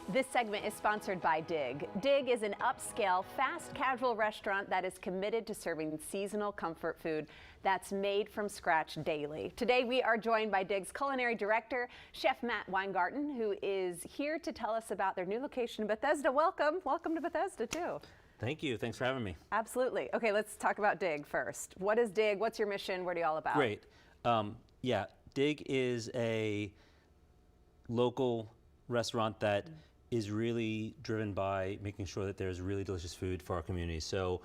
This segment is sponsored by Dig. Dig is an upscale, fast casual restaurant that is committed to serving seasonal comfort food that's made from scratch daily. Today we are joined by Dig's culinary director, Chef Matt Weingarten, who is here to tell us about their new location in Bethesda. Welcome to Bethesda too. Thank you. Thanks for having me. Absolutely. Okay, let's talk about Dig first. What is Dig? What's your mission? What are you all about? Great. Yeah, Dig is a local restaurant that is really driven by making sure that there's really delicious food for our community. So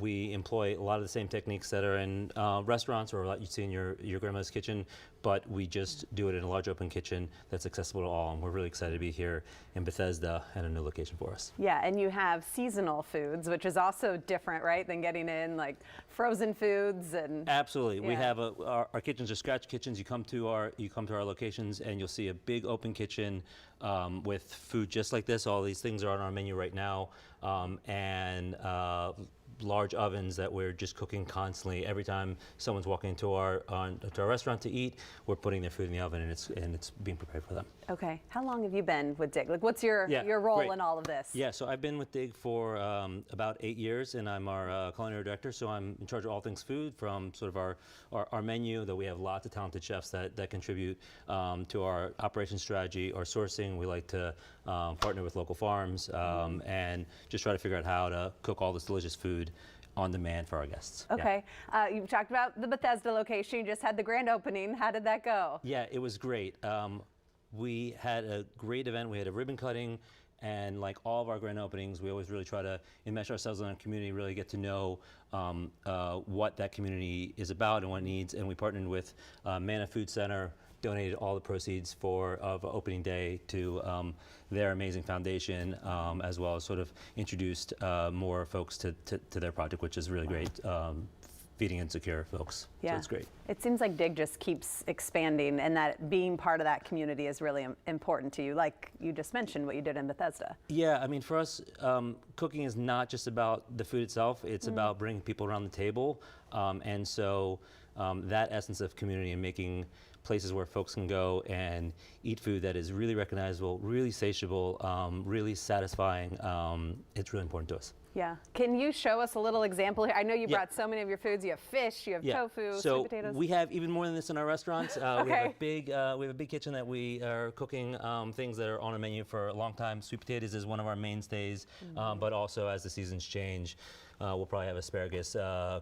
we employ a lot of the same techniques that are in restaurants or you see in your grandmother's kitchen, but we just do it in a large open kitchen that's accessible to all. And we're really excited to be here in Bethesda at a new location for us. Yeah, and you have seasonal foods, which is also different, right, than getting in like frozen foods and. Absolutely, yeah. We have our kitchens are scratch kitchens. You come to our locations and you'll see a big open kitchen with food just like this. All these things are on our menu right now, and large ovens that we're just cooking constantly. Every time someone's walking into our restaurant to eat, we're putting their food in the oven and it's being prepared for them. Okay, how long have you been with Dig? Like, what's your role in all of this? Yeah, so I've been with Dig for about 8 years, and I'm our culinary director. So I'm in charge of all things food, from sort of our menu. That we have lots of talented chefs that contribute to our operations strategy, our sourcing. We like to partner with local farms and just try to figure out how to cook all this delicious food on demand for our guests. Okay, yeah. You've talked about the Bethesda location. You just had the grand opening. How did that go? Yeah, it was great. We had a great event. We had a ribbon cutting, and like all of our grand openings, we always really try to enmesh ourselves in our community, really get to know what that community is about and what it needs. And we partnered with Manna Food Center, donated all the proceeds of opening day to their amazing foundation, as well as sort of introduced more folks to their project, which is really great. Feeding insecure folks. Yeah. So it's great. It seems like Dig just keeps expanding, and that being part of that community is really important to you, like you just mentioned what you did in Bethesda. Yeah, I mean, for us, cooking is not just about the food itself, it's about bringing people around the table. And so that essence of community and making places where folks can go and eat food that is really recognizable, really satiable, really satisfying, it's really important to us. Yeah. Can you show us a little example here? I know you brought so many of your foods. You have fish, you have tofu, sweet potatoes. So we have even more than this in our restaurants. Okay. We have a big kitchen that we are cooking things that are on a menu for a long time. Sweet potatoes is one of our mainstays, but also as the seasons change, we'll probably have asparagus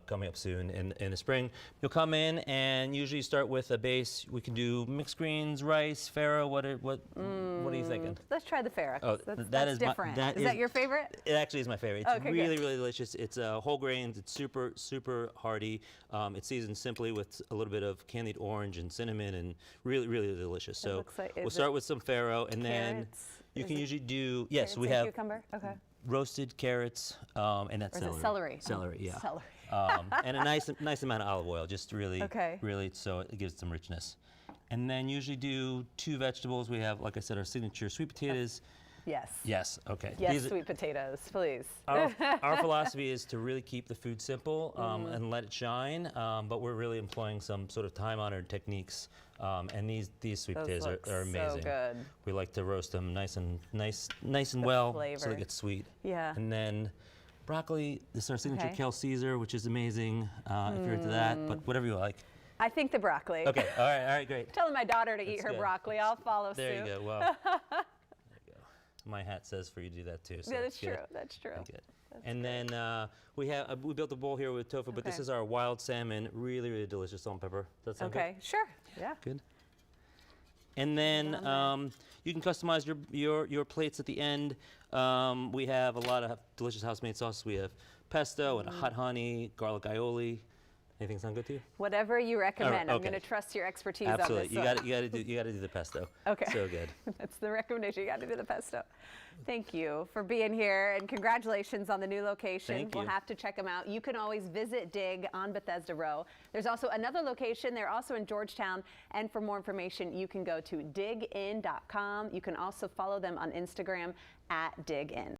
coming up soon in the spring. You'll come in and usually start with a base. We can do mixed greens, rice, farro. What are you thinking? Let's try the farro. Oh, that's different. Is that your favorite? It actually is my favorite. It's okay, really delicious. It's whole grains. It's super hearty. It's seasoned simply with a little bit of candied orange and cinnamon, and really delicious. So we'll start with some farro, and then you can usually do we have cucumber. Okay. Roasted carrots, and that's celery. Celery, yeah. Celery. And a nice amount of olive oil, just really, so it gives some richness. And then usually do 2 vegetables. We have, like I said, our signature sweet potatoes. Yes. Yes, okay. Yes, sweet potatoes, please. Our philosophy is to really keep the food simple and let it shine, but we're really employing some sort of time-honored techniques. And these sweet potatoes are amazing. So good. We like to roast them nice and well, flavor. so they get sweet. Yeah. And then broccoli. This is our signature kale Caesar, which is amazing if you're into that. But whatever you like. I think the broccoli. Okay. All right. Great. Telling my daughter to eat her broccoli. I'll follow suit. There you go. Wow. There you go. My hat says for you to do that too. So yeah, that's true. That's true. Good. And then we built a bowl here with tofu, but this is our wild salmon, really delicious, salt and pepper. Does that sound good? Sure. Yeah. Good. And then you can customize your plates at the end. We have a lot of delicious house-made sauces. We have pesto and hot honey, garlic aioli. Anything sound good to you? Whatever you recommend. I'm going to trust your expertise on this. Absolutely. You got to do the pesto. Okay. So good. That's the recommendation. You got to do the pesto. Thank you for being here, and congratulations on the new location. Thank you. We'll have to check them out. You can always visit Dig on Bethesda Row. There's also another location. They're also in Georgetown, and for more information, you can go to digin.com. You can also follow them on Instagram @digin.